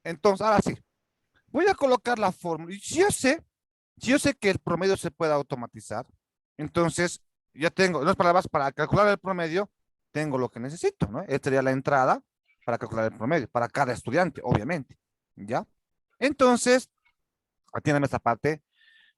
Entonces, ahora sí, voy a colocar la fórmula. Y si yo sé que el promedio se puede automatizar, entonces ya tengo, en otras palabras, para calcular el promedio, tengo lo que necesito, ¿no? Esta sería la entrada para calcular el promedio, para cada estudiante, obviamente, ¿ya? Entonces, atiéndame esta parte.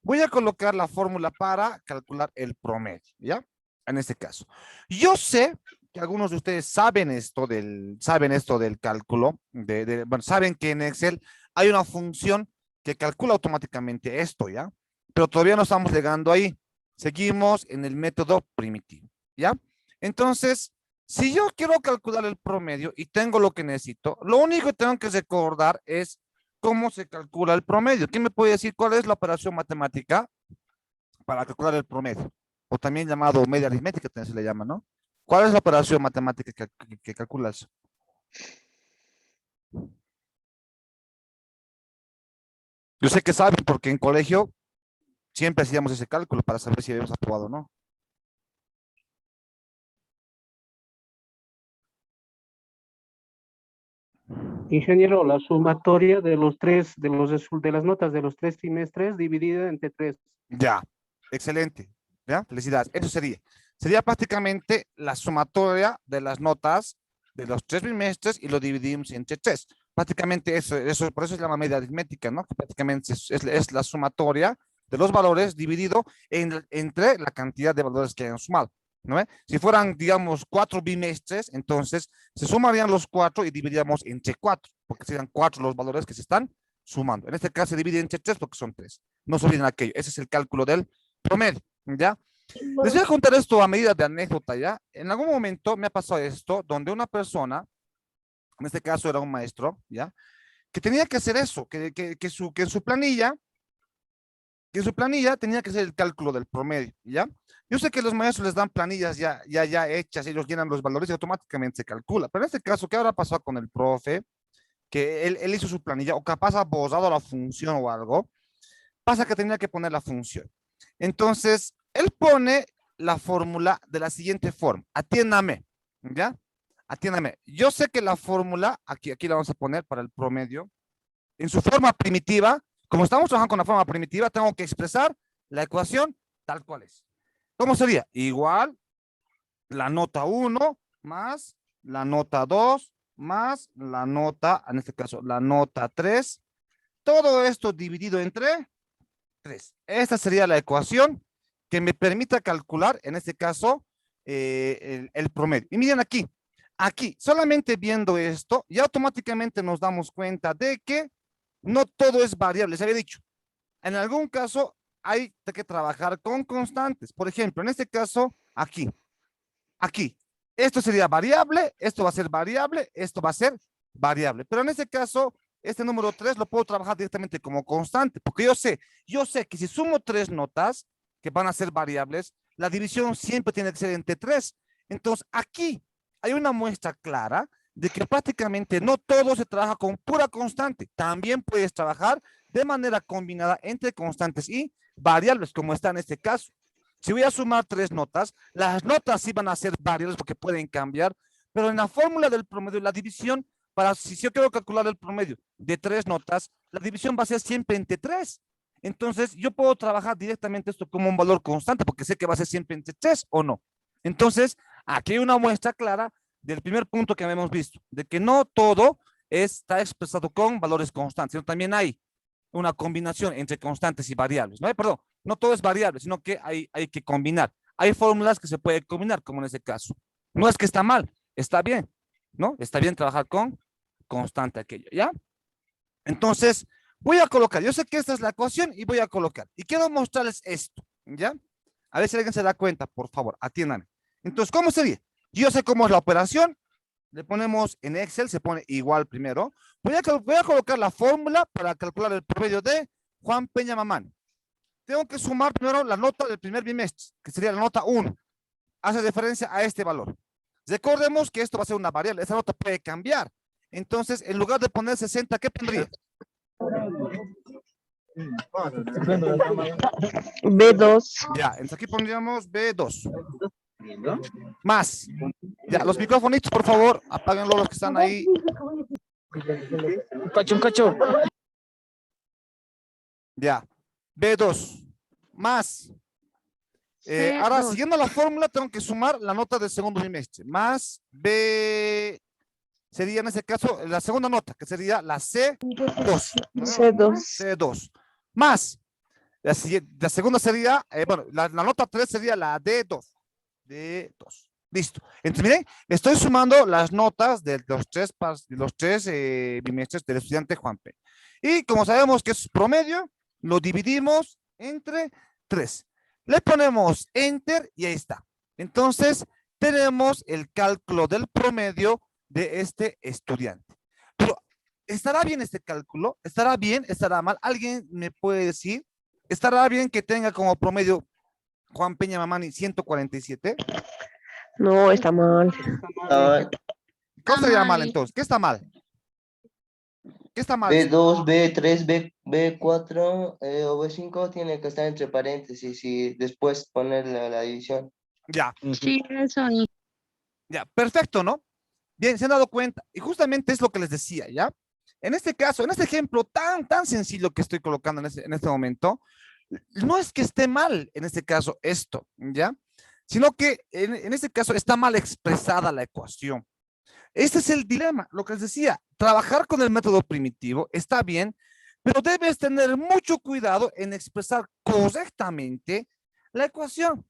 Voy a colocar la fórmula para calcular el promedio, ¿ya? En este caso. Yo sé que algunos de ustedes saben esto del cálculo, bueno, saben que en Excel hay una función que calcula automáticamente esto, ¿ya? Pero todavía no estamos llegando ahí. Seguimos en el método primitivo, ¿ya? Entonces, si yo quiero calcular el promedio y tengo lo que necesito, lo único que tengo que recordar es cómo se calcula el promedio. ¿Quién me puede decir cuál es la operación matemática para calcular el promedio? O también llamado media aritmética, también se le llama, ¿no? ¿Cuál es la operación matemática que calculas? Yo sé que saben porque en colegio siempre hacíamos ese cálculo para saber si habíamos aprobado o no. Ingeniero, la sumatoria de los tres, de las notas de los 3 trimestres dividida entre 3. Ya, excelente. ¿Ya? Felicidades. Eso sería prácticamente la sumatoria de las notas de los 3 trimestres y lo dividimos entre 3. Prácticamente eso, por eso se llama media aritmética, ¿no? Que prácticamente es la sumatoria de los valores dividido entre la cantidad de valores que hayan sumado, ¿no? Si fueran, digamos, 4 bimestres, entonces se sumarían los 4 y dividiríamos entre 4, porque serían 4 los valores que se están sumando. En este caso se divide entre 3 porque son 3. No se olviden aquello. Ese es el cálculo del promedio, ¿ya? Les voy a contar esto a medida de anécdota, ¿ya? En algún momento me ha pasado esto, donde una persona, en este caso era un maestro, ¿ya? Que tenía que hacer eso, que en su planilla tenía que hacer el cálculo del promedio, ¿ya? Yo sé que los maestros les dan planillas ya hechas, ellos llenan los valores y automáticamente se calcula, pero en este caso, ¿qué habrá pasado con el profe? Que él hizo su planilla, o capaz ha borrado la función o algo, pasa que tenía que poner la función. Entonces, él pone la fórmula de la siguiente forma. Atiéndame, ¿ya? Atiéndame. Yo sé que la fórmula, aquí la vamos a poner para el promedio, en su forma primitiva, como estamos trabajando con la forma primitiva, tengo que expresar la ecuación tal cual es. ¿Cómo sería? Igual la nota 1 más la nota 2 más la nota, en este caso, la nota 3. Todo esto dividido entre 3. Esta sería la ecuación que me permita calcular, en este caso, el promedio. Y miren aquí, solamente viendo esto, ya automáticamente nos damos cuenta de que no todo es variable. Les había dicho, en algún caso hay que trabajar con constantes. Por ejemplo, en este caso, aquí. Esto sería variable, esto va a ser variable, esto va a ser variable. Pero en este caso, este número 3 lo puedo trabajar directamente como constante, porque yo sé que si sumo 3 notas que van a ser variables, la división siempre tiene que ser entre 3. Entonces, aquí hay una muestra clara de que prácticamente no todo se trabaja con pura constante. También puedes trabajar de manera combinada entre constantes y variables, como está en este caso. Si voy a sumar 3 notas, las notas sí van a ser variables porque pueden cambiar, pero en la fórmula del promedio, la división, si yo quiero calcular el promedio de 3 notas, la división va a ser siempre entre 3. Entonces, yo puedo trabajar directamente esto como un valor constante porque sé que va a ser siempre entre 3 o no. Entonces, aquí hay una muestra clara del primer punto que hemos visto, de que no todo está expresado con valores constantes, sino también hay una combinación entre constantes y variables. No, perdón, no todo es variable, sino que hay que combinar. Hay fórmulas que se pueden combinar, como en este caso. No es que está mal, está bien, ¿no? Está bien trabajar con constante aquello, ¿ya? Entonces, voy a colocar, yo sé que esta es la ecuación y voy a colocar. Y quiero mostrarles esto, ¿ya? A ver si alguien se da cuenta, por favor, atiéndanme. Entonces, ¿cómo sería? Yo sé cómo es la operación, le ponemos en Excel, se pone igual primero. Voy a colocar la fórmula para calcular el promedio de Juan Peña Mamán. Tengo que sumar primero la nota del primer bimestre, que sería la nota 1. Hace referencia a este valor. Recordemos que esto va a ser una variable, esa nota puede cambiar. Entonces, en lugar de poner 60, ¿qué pondría? B2. Ya, entonces aquí pondríamos B2. Más. Ya, los micrófonos, por favor, apáguenlo los que están ahí. Un cacho. Ya. B2 más. Ahora, C2. siguiendo la fórmula, tengo que sumar la nota del segundo bimestre. Más B, sería en ese caso la segunda nota, que sería la C2. ¿no? C2. C2. Más. La segunda sería, bueno, la nota 3 sería la D2. D2. Listo. Entonces, miren, estoy sumando las notas de los tres bimestres del estudiante Juan P. Y como sabemos que es promedio, lo dividimos entre 3. Le ponemos enter y ahí está. Entonces, tenemos el cálculo del promedio de este estudiante. Pero, ¿estará bien este cálculo? ¿Estará bien? ¿Estará mal? ¿Alguien me puede decir? ¿Estará bien que tenga como promedio Juan Peña Mamani 147? No, está mal. ¿Qué estaría mal entonces? ¿Qué está mal? ¿Qué está mal? B2, B3, B4 o B5 tiene que estar entre paréntesis y después poner la división. Ya, Sí, eso ahí. ya, perfecto, ¿no? Bien, se han dado cuenta. Y justamente es lo que les decía, ¿ya? En este caso, en este ejemplo tan sencillo que estoy colocando en este momento, no es que esté mal en este caso esto, ¿ya? Sino que en este caso está mal expresada la ecuación. Este es el dilema, lo que les decía, trabajar con el método primitivo está bien, pero debes tener mucho cuidado en expresar correctamente la ecuación.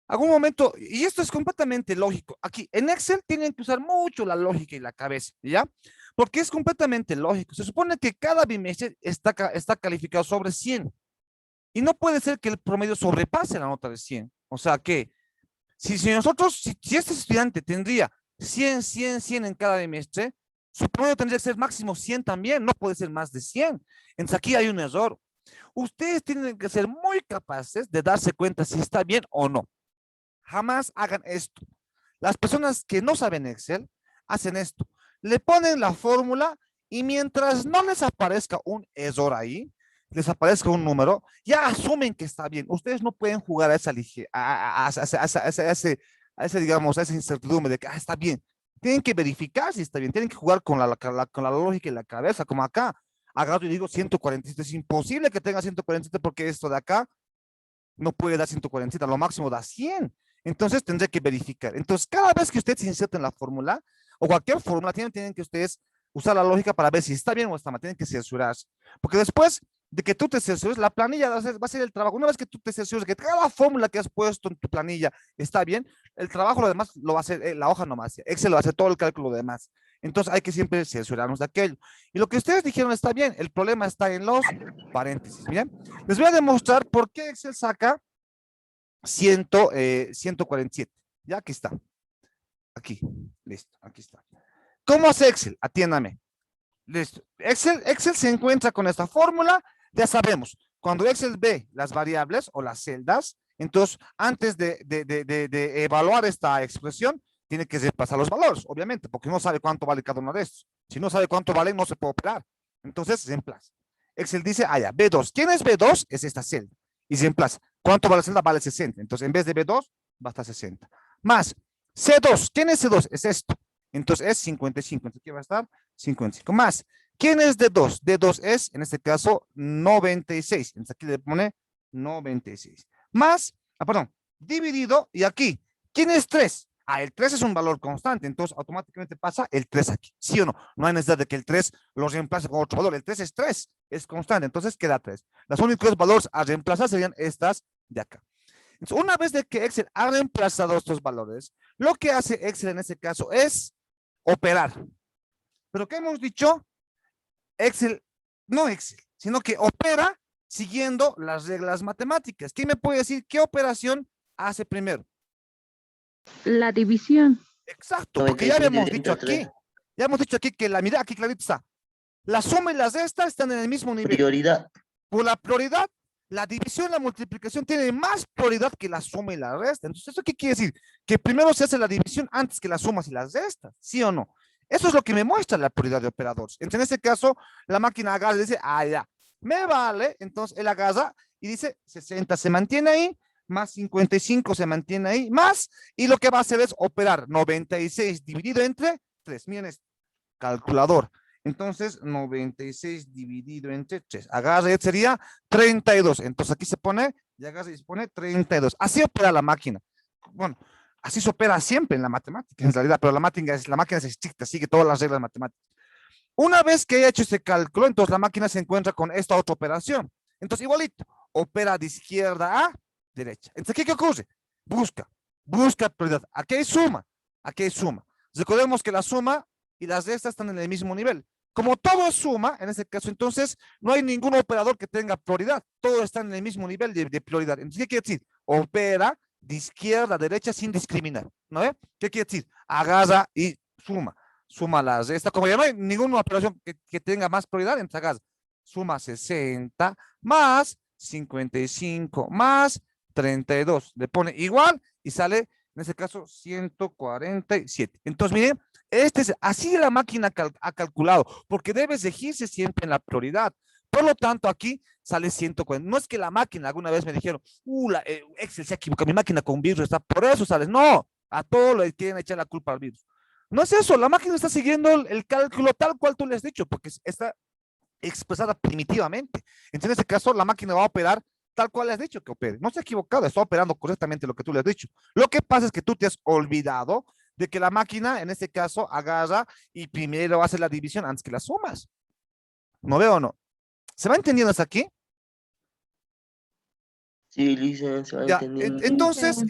Algún momento, y esto es completamente lógico, aquí en Excel tienen que usar mucho la lógica y la cabeza, ¿ya? Porque es completamente lógico. Se supone que cada bimestre está calificado sobre 100 y no puede ser que el promedio sobrepase la nota de 100. O sea que si este estudiante tendría 100, 100, 100 en cada bimestre, su promedio tendría que ser máximo 100 también, no puede ser más de 100. Entonces aquí hay un error. Ustedes tienen que ser muy capaces de darse cuenta si está bien o no. Jamás hagan esto. Las personas que no saben Excel hacen esto. Le ponen la fórmula y mientras no les aparezca un error ahí, les aparezca un número, ya asumen que está bien. Ustedes no pueden jugar a esa, digamos, a esa incertidumbre de que está bien. Tienen que verificar si está bien. Tienen que jugar con la lógica y la cabeza, como acá. Agarro y digo 147. Es imposible que tenga 147 porque esto de acá no puede dar 147, lo máximo da 100. Entonces tendré que verificar. Entonces, cada vez que ustedes inserten la fórmula o cualquier fórmula, tienen que ustedes usar la lógica para ver si está bien o está mal. Tienen que cerciorarse. Porque después de que tú te cerciores, la planilla va a ser el trabajo. Una vez que tú te cerciores que cada fórmula que has puesto en tu planilla está bien, el trabajo, lo demás, lo va a hacer la hoja nomás. Excel lo va a hacer todo el cálculo demás. Entonces hay que siempre cerciorarnos de aquello. Y lo que ustedes dijeron está bien. El problema está en los paréntesis. Bien, les voy a demostrar por qué Excel saca 147. Ya aquí está. Aquí. Listo. Aquí está. ¿Cómo hace Excel? Atiéndame. Listo. Excel se encuentra con esta fórmula. Ya sabemos. Cuando Excel ve las variables o las celdas, entonces antes de evaluar esta expresión, tiene que repasar los valores, obviamente, porque no sabe cuánto vale cada uno de estos. Si no sabe cuánto vale, no se puede operar. Entonces, reemplaza. Excel dice, ya, B2. ¿Quién es B2? Es esta celda. Y reemplaza. ¿Cuánto vale la celda? Vale 60. Entonces, en vez de B2, va a estar 60. Más C2. ¿Quién es C2? Es esto. Entonces, es 55. Entonces, ¿qué va a estar? 55. Más. ¿Quién es D2? D2 es, en este caso, 96. Entonces, aquí le pone 96. Más, perdón, dividido, y aquí, ¿quién es 3? El 3 es un valor constante, entonces automáticamente pasa el 3 aquí, ¿sí o no? No hay necesidad de que el 3 lo reemplace con otro valor, el 3 es 3, es constante, entonces queda 3. Los únicos valores a reemplazar serían estas de acá. Entonces, una vez de que Excel ha reemplazado estos valores, lo que hace Excel en este caso es operar. ¿Pero qué hemos dicho? Excel, no Excel, sino que opera siguiendo las reglas matemáticas. ¿Quién me puede decir qué operación hace primero? La división. Exacto, porque ya habíamos dicho aquí, que mira, aquí clarito está. La suma y las restas están en el mismo nivel. Prioridad. Por la prioridad, la división y la multiplicación tienen más prioridad que la suma y la resta. Entonces, ¿eso qué quiere decir? Que primero se hace la división antes que las sumas y las restas, ¿sí o no? Eso es lo que me muestra la prioridad de operadores. Entonces, en este caso, la máquina agarra y dice, ya, me vale. Entonces, él agarra y dice, 60 se mantiene ahí, más 55 se mantiene ahí, más, y lo que va a hacer es operar 96 dividido entre 3. Miren esto, calculador. Entonces, 96 dividido entre 3. Agarra, sería 32. Entonces, aquí se pone, y agarra y se pone 32. Así opera la máquina. Bueno, así se opera siempre en la matemática, en realidad, pero la máquina es estricta, sigue todas las reglas matemáticas. Una vez que haya hecho ese cálculo, entonces la máquina se encuentra con esta otra operación. Entonces, igualito, opera de izquierda a derecha. Entonces, ¿qué ocurre? Busca prioridad. Aquí hay suma, aquí hay suma. Recordemos que la suma y las restas están en el mismo nivel. Como todo es suma, en este caso, entonces, no hay ningún operador que tenga prioridad. Todo está en el mismo nivel de prioridad. Entonces, ¿qué quiere decir? Opera de izquierda a derecha sin discriminar, ¿no? ¿Qué quiere decir? Agarra y suma las restas. Como ya no hay ninguna operación que tenga más prioridad, entonces agarra, suma 60 más 55 más 32. Le pone igual y sale, en este caso, 147. Entonces, miren, así la máquina ha calculado, porque debes regirse siempre en la prioridad. Por lo tanto, aquí sale 140. No es que la máquina, alguna vez me dijeron, Excel se ha equivocado, mi máquina con virus está, por eso sales. No, a todo le quieren echar la culpa al virus. No es eso, la máquina está siguiendo el cálculo tal cual tú le has dicho, porque está expresada primitivamente. Entonces, en este caso, la máquina va a operar tal cual le has dicho que opere. No se ha equivocado, está operando correctamente lo que tú le has dicho. Lo que pasa es que tú te has olvidado de que la máquina, en este caso, agarra y primero hace la división antes que las sumas. ¿No veo o no? ¿Se va entendiendo hasta aquí? Sí, Lisa, se va Ya, entendiendo. entonces,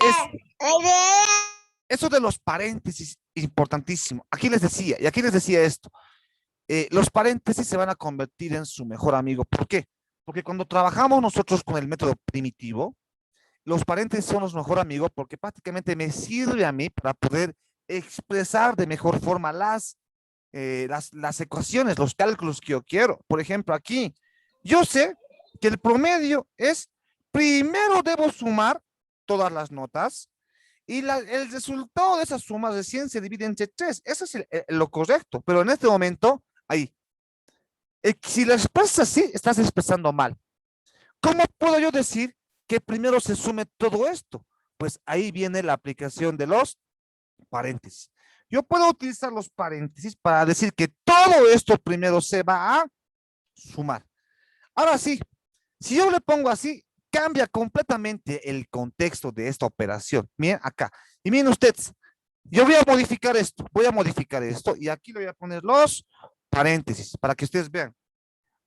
eso de los paréntesis, importantísimo. Aquí les decía, y aquí les decía esto. Los paréntesis se van a convertir en su mejor amigo. ¿Por qué? Porque cuando trabajamos nosotros con el método primitivo, los paréntesis son los mejor amigos porque prácticamente me sirve a mí para poder expresar de mejor forma las ecuaciones, los cálculos que yo quiero. Por ejemplo, aquí, yo sé que el promedio es, primero debo sumar todas las notas y el resultado de esas sumas recién se divide entre 3. Eso es lo correcto, pero en este momento, ahí, si lo expresas así, estás expresando mal. ¿Cómo puedo yo decir que primero se sume todo esto? Pues ahí viene la aplicación de los paréntesis. Yo puedo utilizar los paréntesis para decir que todo esto primero se va a sumar. Ahora sí, si yo le pongo así, cambia completamente el contexto de esta operación. Miren acá. Y miren ustedes, yo voy a modificar esto y aquí le voy a poner los paréntesis para que ustedes vean.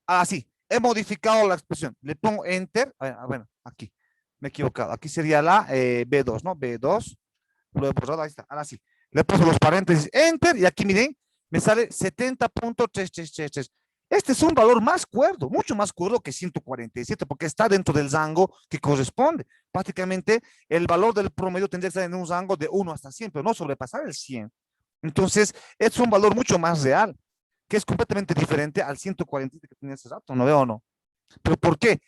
Así, he modificado la expresión. Le pongo enter. Bueno, aquí. Me he equivocado. Aquí sería la B2, ¿no? B2. Lo he borrado, ahí está. Ahora sí. Le pongo los paréntesis, enter, y aquí miren, me sale 70.3333. Este es un valor más cuerdo, mucho más cuerdo que 147, porque está dentro del rango que corresponde. Prácticamente el valor del promedio tendría que estar en un rango de 1 hasta 100, pero no sobrepasar el 100. Entonces, es un valor mucho más real, que es completamente diferente al 147 que tenía hace rato, ¿no veo o no? ¿Pero por qué?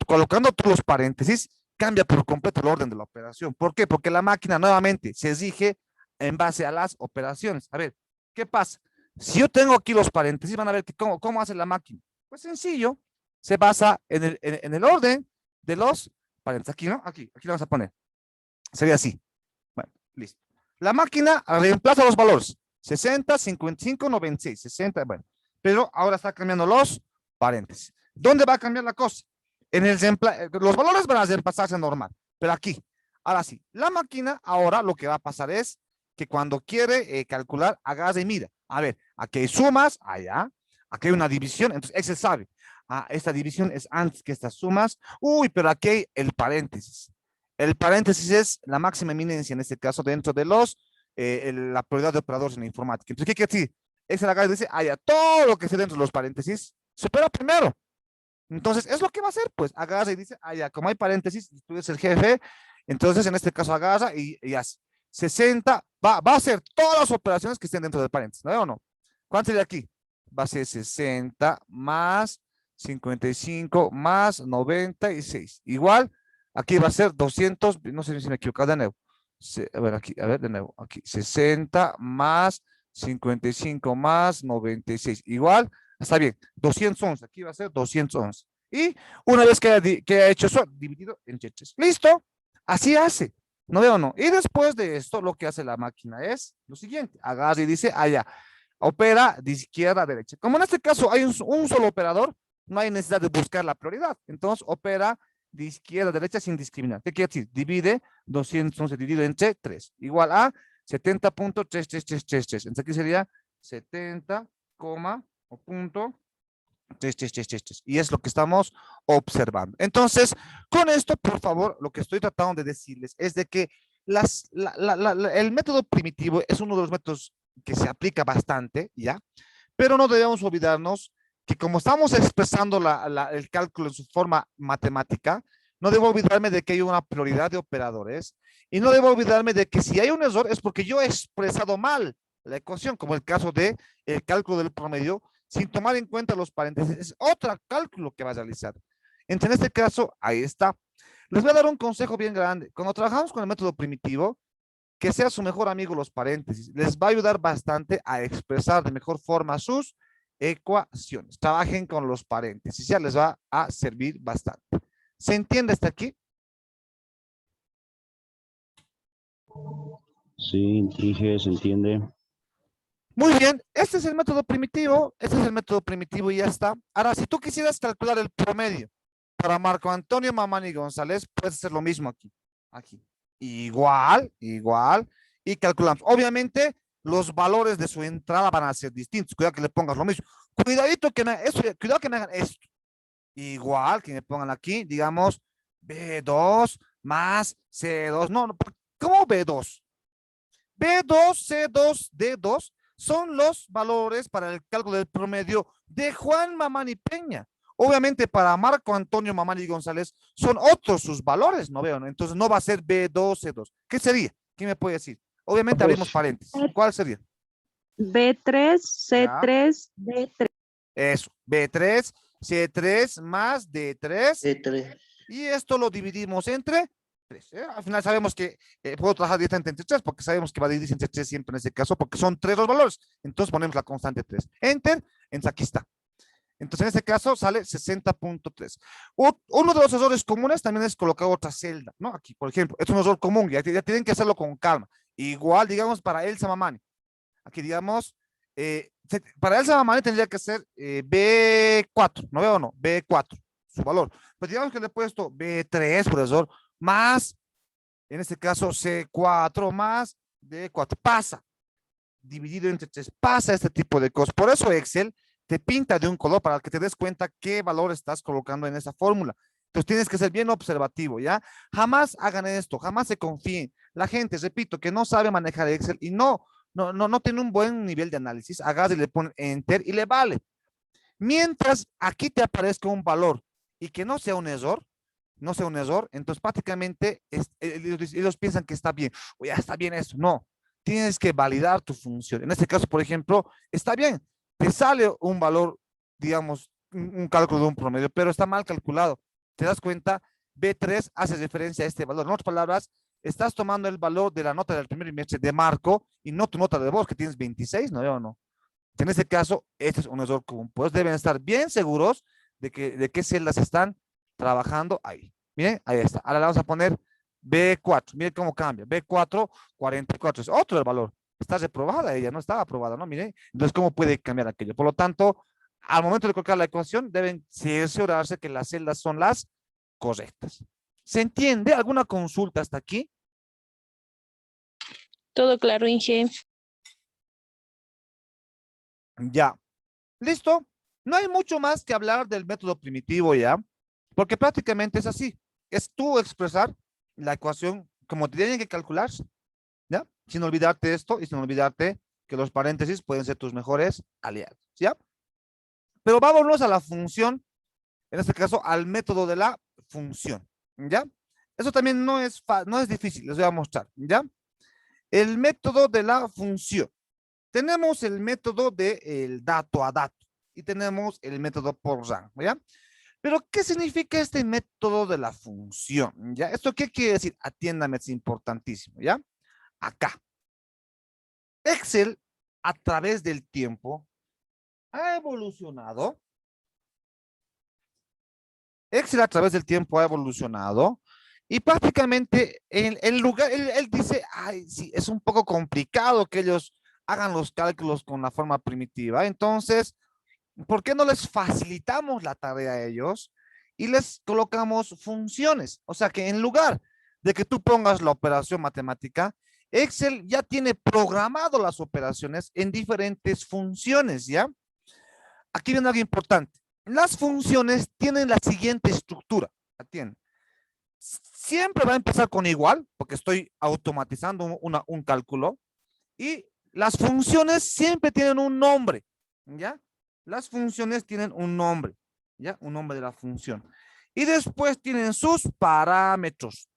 Colocando todos los paréntesis, cambia por completo el orden de la operación. ¿Por qué? Porque la máquina nuevamente se rige en base a las operaciones. A ver, ¿qué pasa? Si yo tengo aquí los paréntesis, van a ver que cómo hace la máquina. Pues sencillo, se basa en el orden de los paréntesis. Aquí, ¿no? Aquí lo vamos a poner. Sería así. Bueno, listo. La máquina reemplaza los valores. 60, 55, 96, 60, bueno. Pero ahora está cambiando los paréntesis. ¿Dónde va a cambiar la cosa? Los valores van a reemplazarse normal, pero aquí. Ahora sí, la máquina ahora lo que va a pasar es que cuando quiere calcular, agarra y mira. A ver, aquí hay sumas, allá. Aquí hay una división, entonces Excel sabe. Esta división es antes que estas sumas. Uy, pero aquí hay el paréntesis. El paréntesis es la máxima eminencia, en este caso, dentro de la prioridad de operadores en la informática. Entonces, ¿qué quiere decir? Excel agarra y dice, allá, todo lo que esté dentro de los paréntesis, supera primero. Entonces, es lo que va a hacer, pues agarra y dice, ya, como hay paréntesis, tú eres el jefe, entonces en este caso agarra y hace 60, va a hacer todas las operaciones que estén dentro del paréntesis, ¿no? ¿O no? ¿Cuánto sería aquí? Va a ser 60 más 55 más 96. Igual, aquí va a ser 200, no sé si me he equivocado de nuevo. A ver, aquí, a ver, de nuevo, aquí, 60 más 55 más 96. Igual, está bien, 211, aquí va a ser 211. Y una vez que haya hecho eso, dividido entre 3. ¿Listo? Así hace. ¿No veo o no? Y después de esto, lo que hace la máquina es lo siguiente. Agarra y dice, ya, Opera de izquierda a derecha. Como en este caso hay un solo operador, no hay necesidad de buscar la prioridad. Entonces, opera de izquierda a derecha sin discriminar. ¿Qué quiere decir? Divide 211 dividido entre 3, igual a 70.33333. Entonces aquí sería 70, o punto 3. Y es lo que estamos observando. Entonces, con esto, por favor, lo que estoy tratando de decirles es de que el método primitivo es uno de los métodos que se aplica bastante, ¿ya? Pero no debemos olvidarnos que como estamos expresando el cálculo en su forma matemática, no debo olvidarme de que hay una prioridad de operadores y no debo olvidarme de que si hay un error es porque yo he expresado mal la ecuación, como el caso de el cálculo del promedio, sin tomar en cuenta los paréntesis. Es otro cálculo que va a realizar. Entonces, en este caso, ahí está. Les voy a dar un consejo bien grande. Cuando trabajamos con el método primitivo, que sea su mejor amigo los paréntesis. Les va a ayudar bastante a expresar de mejor forma sus ecuaciones. Trabajen con los paréntesis, ya les va a servir bastante. ¿Se entiende hasta aquí? Sí, dije, se entiende. Muy bien, este es el método primitivo, y ya está. Ahora, si tú quisieras calcular el promedio para Marco Antonio Mamani González, puedes hacer lo mismo aquí. Igual, y calculamos. Obviamente, los valores de su entrada van a ser distintos. Cuidado que le pongas lo mismo. Cuidadito que cuidado que me hagan esto. Igual que me pongan aquí, digamos, B2 más C2. No, ¿cómo B2? B2, C2, D2 son los valores para el cálculo del promedio de Juan Mamani Peña. Obviamente para Marco Antonio Mamani González son otros sus valores, ¿no veo? ¿No? Entonces no va a ser B2, C2. ¿Qué sería? ¿Quién me puede decir? Obviamente abrimos paréntesis. ¿Cuál sería? B3, C3, D3. Eso, B3, C3 más D3. D3. Y esto lo dividimos entre 3. Al final sabemos que puedo trabajar directamente entre 3 porque sabemos que va a dividirse entre 3 siempre en ese caso porque son 3 los valores. Entonces ponemos la constante 3. Enter, entonces aquí está. Entonces en este caso sale 60.3. Uno de los errores comunes también es colocar otra celda, ¿no? Aquí, por ejemplo, es un error común, ya tienen que hacerlo con calma. Igual, digamos, para Elsa Mamani. Aquí, digamos, para Elsa Mamani tendría que ser B4, ¿no veo o no? B4, su valor. Pues digamos que le he puesto B3, profesor, más, en este caso, C4 más D4. Pasa, dividido entre 3, pasa este tipo de cosas. Por eso Excel te pinta de un color para que te des cuenta qué valor estás colocando en esa fórmula. Entonces tienes que ser bien observativo, ¿ya? Jamás hagan esto, jamás se confíen. La gente, repito, que no sabe manejar Excel y no tiene un buen nivel de análisis, agarra y le pone Enter y le vale. Mientras aquí te aparezca un valor y que no sea un error, entonces prácticamente ellos piensan que está bien, o ya está bien eso. No, tienes que validar tu función. En este caso, por ejemplo, está bien, te sale un valor, digamos, un cálculo de un promedio, pero está mal calculado. ¿Te das cuenta? B3 hace referencia a este valor. En otras palabras, estás tomando el valor de la nota del primer trimestre de Marco y no tu nota de vos, que tienes 26, ¿no? ¿O no? En este caso, este es un error común. Pues deben estar bien seguros de qué celdas están trabajando ahí. Miren, ahí está. Ahora le vamos a poner B4. Miren cómo cambia. B4, 44. Es otro el valor. Está reprobada ella, no estaba aprobada, ¿no? Miren. Entonces, ¿cómo puede cambiar aquello? Por lo tanto, al momento de colocar la ecuación, deben cerciorarse que las celdas son las correctas. ¿Se entiende? ¿Alguna consulta hasta aquí? Todo claro, Inge. Ya. ¿Listo? No hay mucho más que hablar del método primitivo ya, porque prácticamente es así. Es tú expresar la ecuación como tienen que calcularse, ¿ya? Sin olvidarte esto y sin olvidarte que los paréntesis pueden ser tus mejores aliados, ¿ya? Pero vámonos a la función, en este caso al método de la función, ¿ya? Eso también no es difícil, les voy a mostrar, ¿ya? El método de la función. Tenemos el método del dato a dato y tenemos el método por rango, ¿ya? Pero, ¿qué significa este método de la función? ¿Ya? ¿Esto qué quiere decir? Atiéndame, es importantísimo, ¿ya? Acá. Excel, a través del tiempo, ha evolucionado. Excel a través del tiempo ha evolucionado y prácticamente en lugar, él dice, ay, sí, es un poco complicado que ellos hagan los cálculos con la forma primitiva. Entonces, ¿por qué no les facilitamos la tarea a ellos y les colocamos funciones? O sea que en lugar de que tú pongas la operación matemática, Excel ya tiene programado las operaciones en diferentes funciones, ¿ya? Aquí viene algo importante. Las funciones tienen la siguiente estructura. ¿La tienen? Siempre va a empezar con igual, porque estoy automatizando un cálculo. Y las funciones siempre tienen un nombre, ¿ya? Las funciones tienen un nombre, ¿ya? Un nombre de la función. Y después tienen sus parámetros.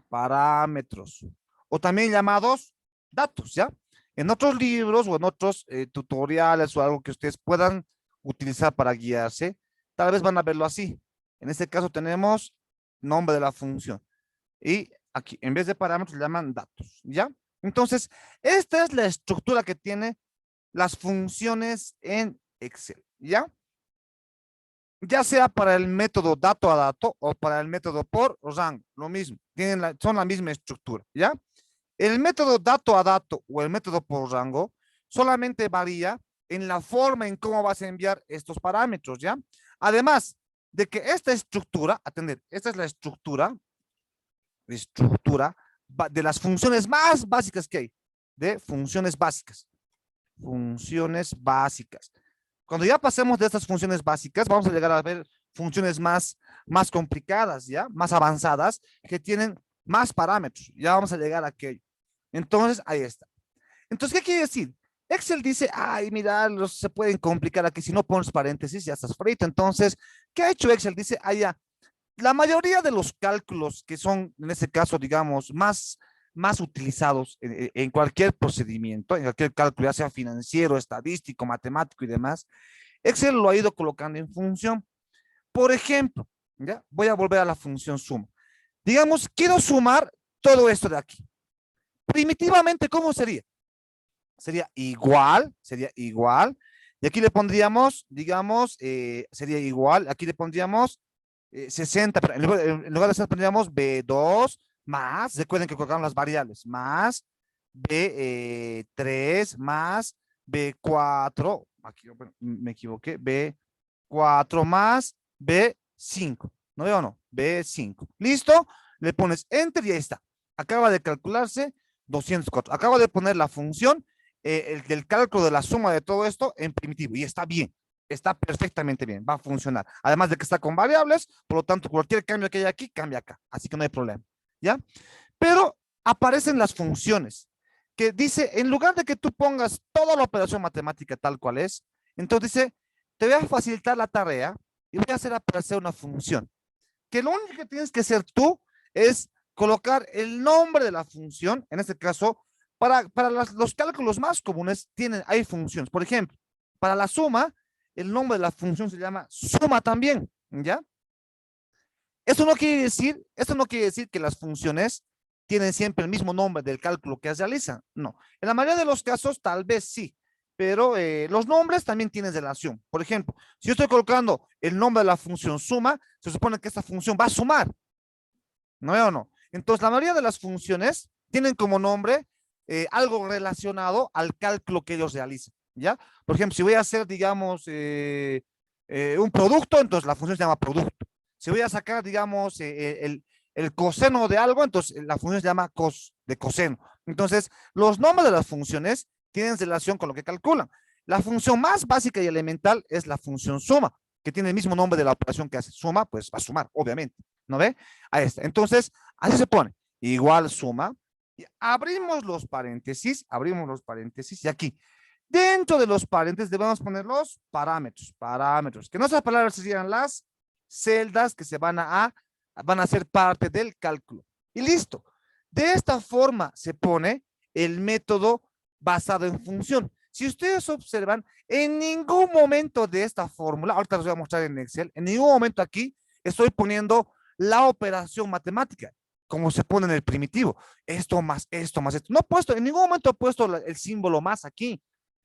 Parámetros. O también llamados datos, ¿ya? En otros libros o en otros tutoriales o algo que ustedes puedan utilizar para guiarse, tal vez van a verlo así. En este caso tenemos nombre de la función. Y aquí, en vez de parámetros, le llaman datos, ¿ya? Entonces, esta es la estructura que tiene las funciones en Excel, ¿ya? Ya sea para el método dato a dato o para el método por rango, lo mismo, son la misma estructura, ¿ya? El método dato a dato o el método por rango solamente varía en la forma en cómo vas a enviar estos parámetros, ¿ya? Además de que esta estructura, atender, esta es la estructura de las funciones más básicas que hay, de funciones básicas. Funciones básicas. Cuando ya pasemos de estas funciones básicas, vamos a llegar a ver funciones más complicadas, ¿ya? Más avanzadas, que tienen más parámetros. Ya vamos a llegar a aquello. Entonces, ahí está. Entonces, ¿qué quiere decir? Excel dice, ay, mira, se pueden complicar aquí. Si no pones paréntesis, ya estás frito. Entonces, ¿qué ha hecho Excel? Dice, ah, ya, la mayoría de los cálculos que son, en este caso, digamos, más utilizados en cualquier procedimiento, en cualquier cálculo, ya sea financiero, estadístico, matemático y demás, Excel lo ha ido colocando en función. Por ejemplo, ¿ya? Voy a volver a la función suma. Digamos, quiero sumar todo esto de aquí. Primitivamente, ¿cómo sería? Sería igual, y aquí le pondríamos, digamos, sería igual, aquí le pondríamos 60, pero en lugar de 60 pondríamos B2 más, recuerden que colocamos las variables, más B3 más B4, aquí me equivoqué, B4 más B5, ¿no veo o no? B5, ¿listo? Le pones enter y ahí está, acaba de calcularse 204, acabo de poner la función, del cálculo de la suma de todo esto en primitivo y está bien. Está perfectamente bien, va a funcionar. Además de que está con variables, por lo tanto, cualquier cambio que haya aquí, cambia acá. Así que no hay problema, ¿ya? Pero aparecen las funciones, que dice, en lugar de que tú pongas toda la operación matemática tal cual es, entonces dice, te voy a facilitar la tarea y voy a hacer aparecer una función. Que lo único que tienes que hacer tú es colocar el nombre de la función, en este caso, para los cálculos más comunes, hay funciones. Por ejemplo, para la suma, el nombre de la función se llama suma también, ¿ya? Esto no quiere decir que las funciones tienen siempre el mismo nombre del cálculo que realizan. No, en la mayoría de los casos tal vez sí, pero los nombres también tienen relación. Por ejemplo, si yo estoy colocando el nombre de la función suma, se supone que esta función va a sumar, ¿no veo o no? Entonces, la mayoría de las funciones tienen como nombre algo relacionado al cálculo que ellos realizan, ¿ya? Por ejemplo, si voy a hacer, digamos, un producto, entonces la función se llama producto. Si voy a sacar, digamos, el coseno de algo, entonces la función se llama de coseno. Entonces, los nombres de las funciones tienen relación con lo que calculan. La función más básica y elemental es la función suma, que tiene el mismo nombre de la operación que hace. Suma, pues va a sumar, obviamente, ¿no ve? Ahí está. Entonces, así se pone. Igual suma. Y abrimos los paréntesis, y aquí, dentro de los paréntesis debemos poner los parámetros, que en otras palabras serían las celdas que van a ser parte del cálculo. Y listo. De esta forma se pone el método basado en función. Si ustedes observan, en ningún momento de esta fórmula, ahorita les voy a mostrar en Excel, en ningún momento aquí estoy poniendo la operación matemática, como se pone en el primitivo. Esto más esto más esto. No he puesto, en ningún momento he puesto el símbolo más aquí.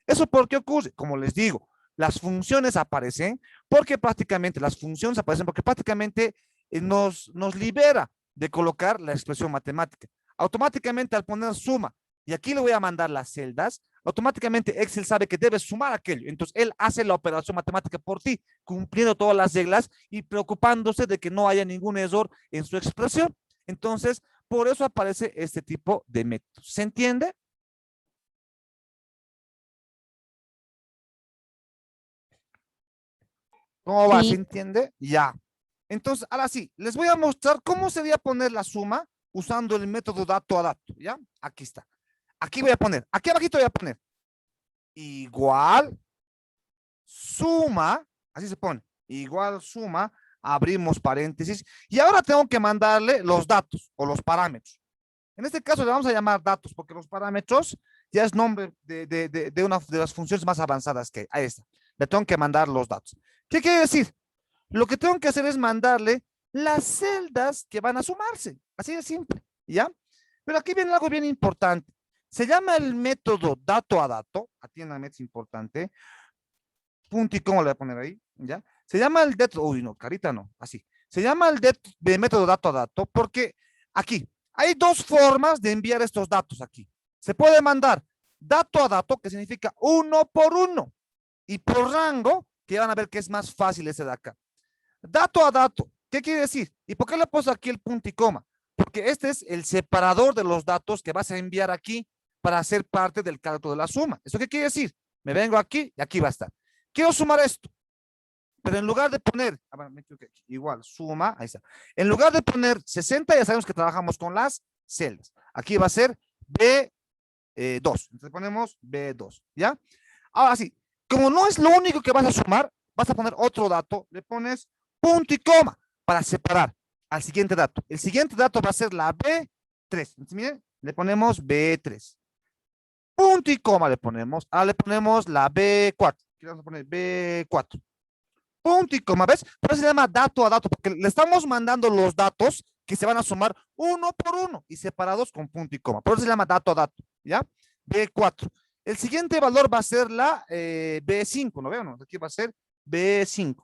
¿Eso por qué ocurre? Como les digo, las funciones aparecen porque prácticamente nos libera de colocar la expresión matemática. Automáticamente al poner suma, y aquí le voy a mandar las celdas, automáticamente Excel sabe que debes sumar aquello. Entonces, él hace la operación matemática por ti, cumpliendo todas las reglas y preocupándose de que no haya ningún error en su expresión. Entonces, por eso aparece este tipo de métodos. ¿Se entiende? ¿Cómo va? ¿Se Sí. entiende? Ya. Entonces, ahora sí, les voy a mostrar cómo sería poner la suma usando el método dato a dato, ¿ya? Aquí está. Aquí voy a poner, aquí abajito voy a poner igual suma, así se pone, igual suma, abrimos paréntesis, y ahora tengo que mandarle los datos o los parámetros. En este caso le vamos a llamar datos, porque los parámetros ya es nombre de una de las funciones más avanzadas que hay. Ahí está. Le tengo que mandar los datos. ¿Qué quiere decir? Lo que tengo que hacer es mandarle las celdas que van a sumarse. Así de simple, ¿ya? Pero aquí viene algo bien importante. Se llama el método dato a dato. Atiéndame, es importante. Punto y coma le voy a poner ahí, ¿ya? Se llama el dato, uy, no, carita no, así. Se llama el de método dato a dato porque aquí hay dos formas de enviar estos datos aquí. Se puede mandar dato a dato, que significa uno por uno, y por rango, que van a ver que es más fácil ese de acá. Dato a dato, ¿qué quiere decir? ¿Y por qué le puse aquí el punto y coma? Porque este es el separador de los datos que vas a enviar aquí para hacer parte del cálculo de la suma. ¿Eso qué quiere decir? Me vengo aquí y aquí va a estar. Quiero sumar esto, pero en lugar de poner, igual, suma, ahí está. En lugar de poner 60, ya sabemos que trabajamos con las celdas. Aquí va a ser B2. Entonces ponemos B2, ¿ya? Ahora sí, como no es lo único que vas a sumar, vas a poner otro dato, le pones punto y coma para separar al siguiente dato. El siguiente dato va a ser la B3. Entonces, miren, le ponemos B3. Punto y coma le ponemos. Ahora le ponemos la B4. Aquí vamos a poner B4. Punto y coma, ¿ves? Por eso se llama dato a dato, porque le estamos mandando los datos que se van a sumar uno por uno y separados con punto y coma. Por eso se llama dato a dato, ¿ya? B4. El siguiente valor va a ser la B5, ¿no veo? No, aquí va a ser B5.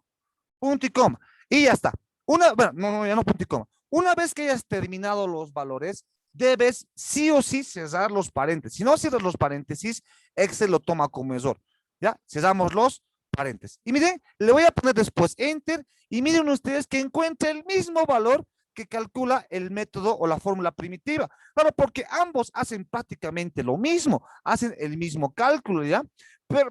Punto y coma. Y ya está. Bueno, no, ya no punto y coma. Una vez que hayas terminado los valores, debes sí o sí cerrar los paréntesis. Si no cierras los paréntesis, Excel lo toma como error. ¿Ya? Cerramos los paréntesis. Y miren, le voy a poner después Enter y miren ustedes que encuentra el mismo valor que calcula el método o la fórmula primitiva. Claro, porque ambos hacen prácticamente lo mismo, hacen el mismo cálculo, ¿ya?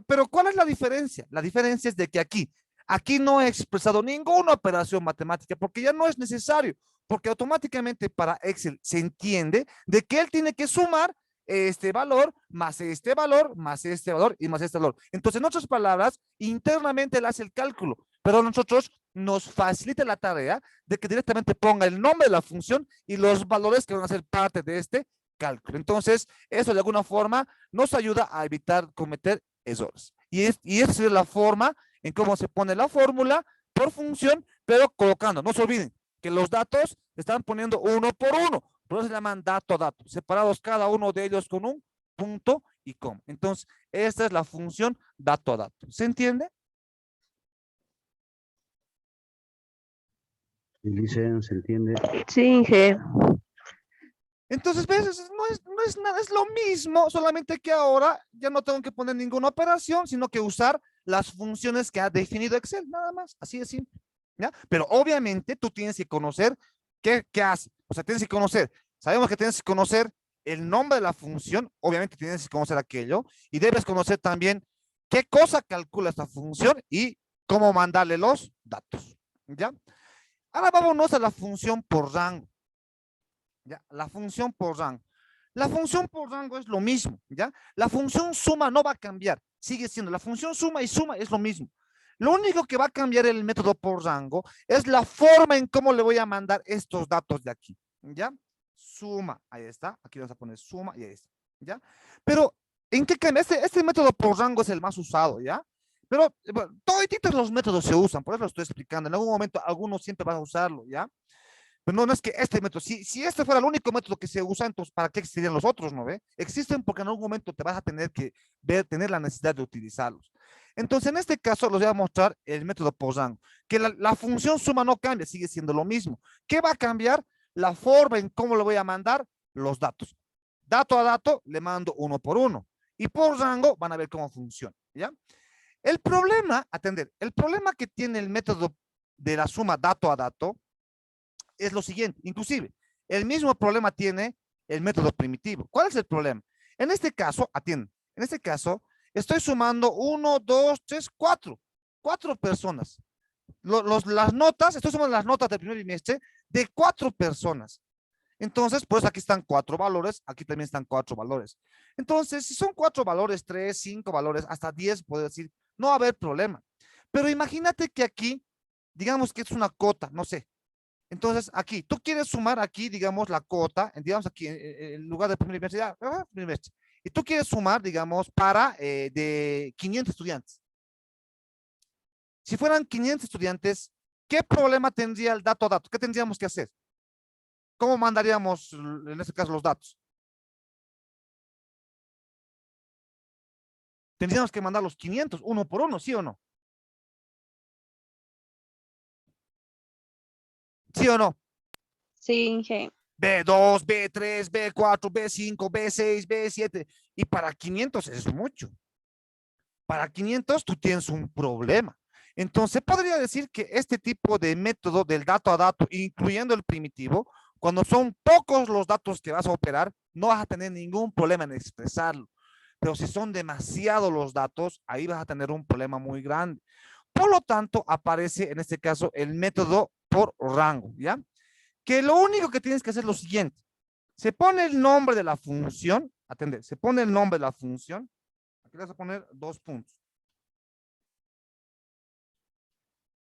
Pero ¿cuál es la diferencia? La diferencia es de que aquí no he expresado ninguna operación matemática porque ya no es necesario, porque automáticamente para Excel se entiende de que él tiene que sumar este valor, más este valor, más este valor y más este valor. Entonces, en otras palabras, internamente él hace el cálculo, pero a nosotros nos facilita la tarea de que directamente ponga el nombre de la función y los valores que van a ser parte de este cálculo. Entonces, eso de alguna forma nos ayuda a evitar cometer errores. Y esa es la forma en cómo se pone la fórmula por función, pero colocando, no se olviden que los datos se están poniendo uno por uno. Por eso se llaman dato a dato, separados cada uno de ellos con un punto y coma. Entonces, esta es la función dato a dato. ¿Se entiende? Dice, ¿se entiende? Sí, Inge. Entonces, ¿ves? No es nada, es lo mismo, solamente que ahora ya no tengo que poner ninguna operación, sino que usar las funciones que ha definido Excel, nada más, así de simple, ¿ya? Pero obviamente tú tienes que conocer qué hace, o sea, tienes que conocer, sabemos que tienes que conocer el nombre de la función, obviamente tienes que conocer aquello, y debes conocer también qué cosa calcula esta función y cómo mandarle los datos, ¿ya? Ahora vámonos a la función por rango. ¿Ya? La función por rango. La función por rango es lo mismo, ¿ya? La función suma no va a cambiar, sigue siendo la función suma y suma es lo mismo. Lo único que va a cambiar el método por rango es la forma en cómo le voy a mandar estos datos de aquí, ¿ya? Suma, ahí está, aquí vamos a poner suma y ahí está, ¿ya? Pero, ¿en qué cambia? Este método por rango es el más usado, ¿ya? Pero, bueno, todos los métodos se usan, por eso lo estoy explicando. En algún momento, algunos siempre van a usarlo, ¿ya? Pero no es que este método, si este fuera el único método que se usa, entonces ¿para qué existirían los otros, no ve? Existen porque en algún momento te vas a tener que tener la necesidad de utilizarlos. Entonces, en este caso, les voy a mostrar el método por rango, que la función suma no cambia, sigue siendo lo mismo. ¿Qué va a cambiar? La forma en cómo le voy a mandar los datos. Dato a dato, le mando uno por uno. y por rango van a ver cómo funciona, ¿ya? El problema, atender, el problema que tiene el método de la suma dato a dato es lo siguiente, inclusive, el mismo problema tiene el método primitivo. ¿Cuál es el problema? En este caso, atienden, en este caso, estoy sumando 1, 2, 3, 4, 4 personas. Las notas, estoy sumando las notas del primer bimestre de 4 personas. Entonces, pues aquí están 4 valores, aquí también están 4 valores. Entonces, si son 4 valores, 3, 5 valores, hasta 10, puedo decir, no va a haber problema. Pero imagínate que aquí, digamos que es una cota, no sé. Entonces, aquí, tú quieres sumar aquí, digamos, la cota, digamos aquí, en lugar de primer bimestre, ya, primer bimestre. Y tú quieres sumar, digamos, para de 500 estudiantes. Si fueran 500 estudiantes, ¿qué problema tendría el dato a dato? ¿Qué tendríamos que hacer? ¿Cómo mandaríamos, en este caso, los datos? Tendríamos que mandar los 500, uno por uno, ¿sí o no? ¿Sí o no? Sí, Inge. B2, B3, B4, B5, B6, B7. Y para 500 es mucho. Para 500 tú tienes un problema. Entonces, podría decir que este tipo de método del dato a dato, incluyendo el primitivo, cuando son pocos los datos que vas a operar, no vas a tener ningún problema en expresarlo. Pero si son demasiados los datos, ahí vas a tener un problema muy grande. Por lo tanto, aparece en este caso el método por rango, ¿ya? Que lo único que tienes que hacer es lo siguiente. Se pone el nombre de la función, atender, se pone el nombre de la función. Aquí le vas a poner 2 puntos.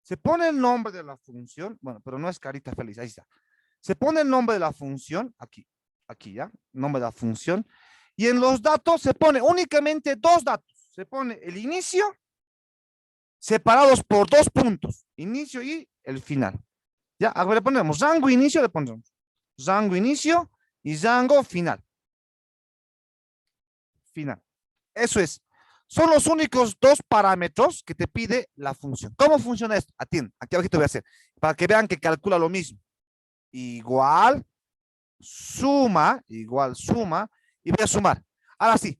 Se pone el nombre de la función, bueno, pero no es carita feliz, ahí está. Se pone el nombre de la función, aquí ya, nombre de la función, y en los datos se pone únicamente 2 datos. Se pone el inicio, separados por 2 puntos, inicio y el final. Ya, a ver, le ponemos rango inicio, le ponemos rango inicio y rango final. Final. Eso es. Son los únicos 2 parámetros que te pide la función. ¿Cómo funciona esto? Atiende, aquí abajo te voy a hacer, para que vean que calcula lo mismo. Igual suma, y voy a sumar. Ahora sí,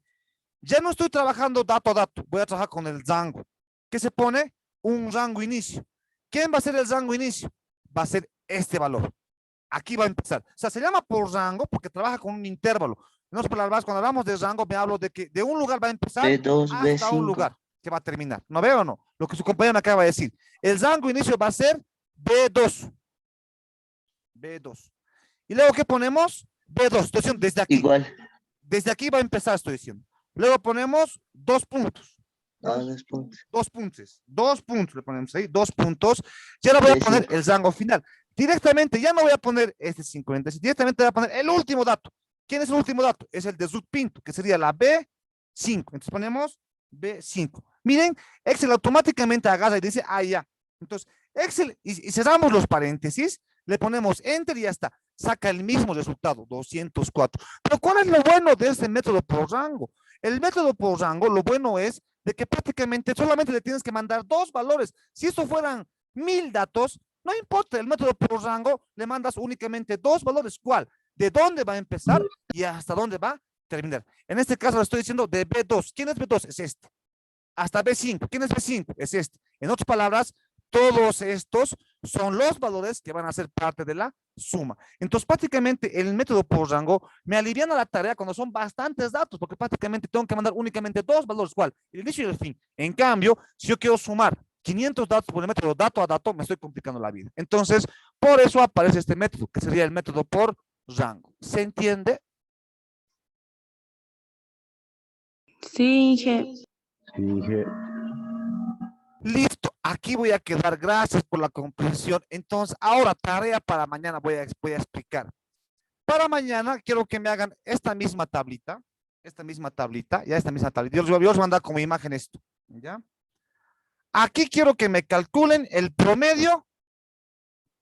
ya no estoy trabajando dato a dato, voy a trabajar con el rango. ¿Qué se pone? Un rango inicio. ¿Quién va a ser el rango inicio? Va a ser este valor. Aquí va a empezar. O sea, se llama por rango porque trabaja con un intervalo. No es palabras, cuando hablamos de rango, me hablo de que de un lugar va a empezar B2, hasta un B5. lugar que va a terminar. ¿No veo o no? Lo que su compañero me acaba de decir. El rango inicio va a ser B2. B2. Y luego, ¿qué ponemos? B2. Estoy diciendo desde aquí. Igual. Desde aquí va a empezar, estoy diciendo. Luego ponemos 2 puntos. 2 puntos. 2 puntos. 2 puntos le ponemos ahí. 2 puntos. Ya le voy a poner el rango final. Directamente, ya no voy a poner este 50. Directamente voy a poner el último dato. ¿Quién es el último dato? Es el de subpinto, que sería la B5. Entonces ponemos B5. Miren, Excel automáticamente agarra y dice, ah, ya. Entonces, Excel, y cerramos los paréntesis, le ponemos Enter y ya está. Saca el mismo resultado, 204. Pero ¿cuál es lo bueno de este método por rango? El método por rango, lo bueno es de que prácticamente solamente le tienes que mandar 2 valores. Si eso fueran 1000 datos, no importa, el método por rango le mandas únicamente 2 valores. ¿Cuál? De dónde va a empezar y hasta dónde va a terminar. En este caso le estoy diciendo de B2. ¿Quién es B2? Es este. Hasta B5. ¿Quién es B5? Es este. En otras palabras, todos estos son los valores que van a ser parte de la suma. Entonces, prácticamente el método por rango me aliviana la tarea cuando son bastantes datos, porque prácticamente tengo que mandar únicamente 2 valores. ¿Cuál? El inicio y el fin. En cambio, si yo quiero sumar 500 datos por el método dato a dato, me estoy complicando la vida. Entonces, por eso aparece este método, que sería el método por rango. ¿Se entiende? Sí, Inge. Sí, Inge. Listo, aquí voy a quedar. Gracias por la comprensión. Entonces, ahora tarea para mañana voy a explicar. Para mañana quiero que me hagan esta misma tablita, ya esta misma tablita. Yo os voy a mandar como imagen esto, ¿ya? Aquí quiero que me calculen el promedio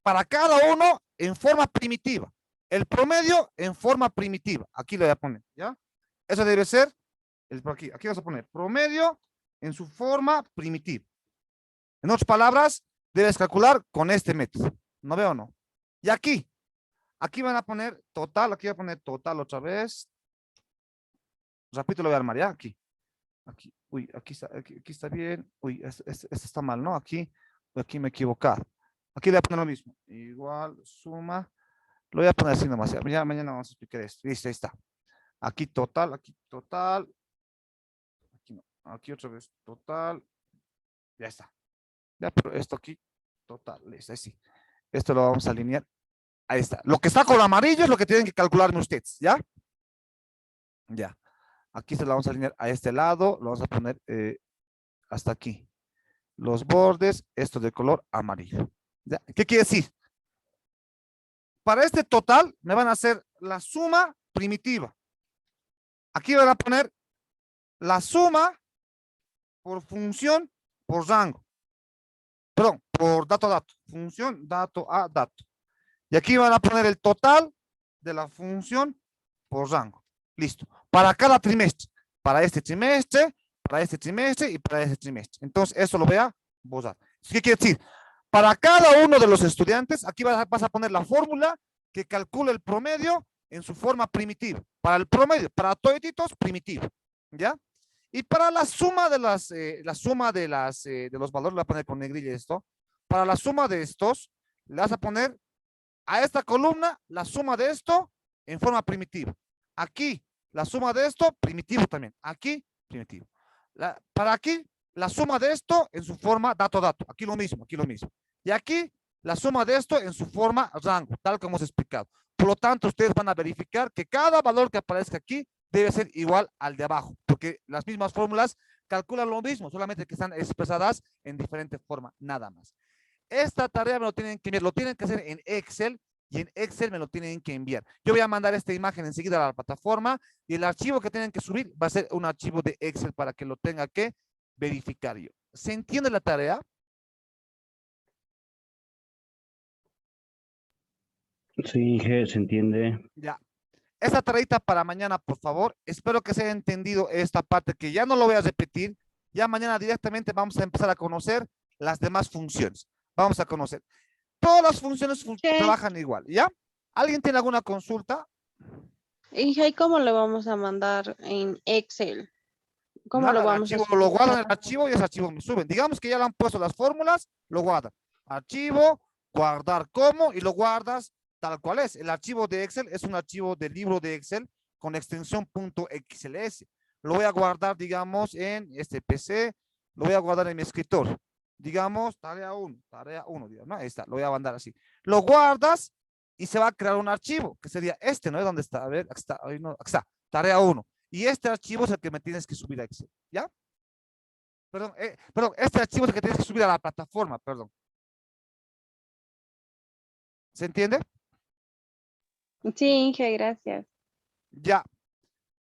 para cada uno en forma primitiva. El promedio en forma primitiva. Aquí lo voy a poner, ¿ya? Eso debe ser, aquí vas a poner promedio en su forma primitiva. En otras palabras, debes calcular con este método. ¿No veo o no? Y aquí van a poner total, aquí voy a poner total otra vez. Rapidito lo voy a armar, ¿ya? Aquí, uy, aquí está bien. Uy, este está mal, ¿no? Aquí me he equivocado. Aquí le voy a poner lo mismo. Igual, suma. Lo voy a poner así nomás. Ya, mañana vamos a explicar esto. Listo, ahí está. Aquí total, aquí total. Aquí no. Aquí otra vez total. Ya está. Ya, pero esto aquí, total. Listo, ahí sí. Esto lo vamos a alinear. Ahí está. Lo que está con amarillo es lo que tienen que calcularme ustedes, ¿ya? Ya. Aquí se lo vamos a alinear a este lado. Lo vamos a poner hasta aquí. Los bordes, esto de color amarillo. ¿Ya? ¿Qué quiere decir? Para este total me van a hacer la suma primitiva. Aquí van a poner la suma por función por rango. Perdón, por dato a dato. Función dato a dato. Y aquí van a poner el total de la función por rango. Listo. Para cada trimestre. Para este trimestre, para este trimestre y para este trimestre. Entonces, eso lo voy a borrar. ¿Qué quiere decir? Para cada uno de los estudiantes, aquí vas a poner la fórmula que calcula el promedio en su forma primitiva. Para el promedio, para todititos, primitivo. ¿Ya? Y para la suma de de los valores, le voy a poner con negrilla esto. Para la suma de estos, le vas a poner a esta columna la suma de esto en forma primitiva. Aquí, la suma de esto, primitivo también. Aquí, primitivo. Para aquí, la suma de esto en su forma dato-dato. Aquí lo mismo, aquí lo mismo. Y aquí, la suma de esto en su forma rango, tal como hemos explicado. Por lo tanto, ustedes van a verificar que cada valor que aparezca aquí debe ser igual al de abajo, porque las mismas fórmulas calculan lo mismo, solamente que están expresadas en diferente forma, nada más. Esta tarea me lo tienen que enviar, lo tienen que hacer en Excel y en Excel me lo tienen que enviar. Yo voy a mandar esta imagen enseguida a la plataforma y el archivo que tienen que subir va a ser un archivo de Excel para que lo tenga que verificar yo. ¿Se entiende la tarea? Sí, Inge, se entiende. Ya. Esta tareita para mañana, por favor. Espero que se haya entendido esta parte que ya no lo voy a repetir. Ya mañana directamente vamos a empezar a conocer las demás funciones. Vamos a conocer. Todas las funciones trabajan igual, ¿ya? ¿Alguien tiene alguna consulta? ¿Y cómo le vamos a mandar en Excel? ¿Cómo Nada, lo el vamos a archivo subir? lo guardan en el archivo y ese archivo me suben. Digamos que ya le han puesto las fórmulas, lo guardan. Archivo, guardar como y lo guardas tal cual es. El archivo de Excel es un archivo de libro de Excel con extensión .xls. Lo voy a guardar, digamos, en este PC, lo voy a guardar en mi escritorio. Digamos, tarea 1, digamos, ¿no? Ahí está, lo voy a mandar así. Lo guardas y se va a crear un archivo, que sería este, ¿no? ¿Dónde está? A ver, aquí está, ahí no, aquí está, tarea 1. Y este archivo es el que me tienes que subir a Excel, ¿ya? Perdón, este archivo es el que tienes que subir a la plataforma, perdón. ¿Se entiende? Sí, Inge, gracias. Ya.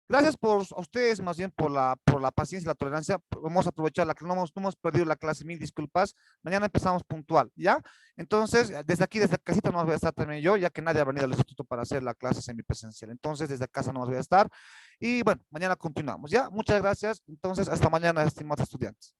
Gracias a ustedes, más bien por la paciencia y la tolerancia. Vamos a aprovechar no hemos perdido la clase, mil disculpas. Mañana empezamos puntual, ¿ya? Entonces, desde aquí, desde casita, no voy a estar también yo, ya que nadie ha venido al instituto para hacer la clase semipresencial. Entonces, desde casa no voy a estar. Y bueno, mañana continuamos, ¿ya? Muchas gracias. Entonces, hasta mañana, estimados estudiantes.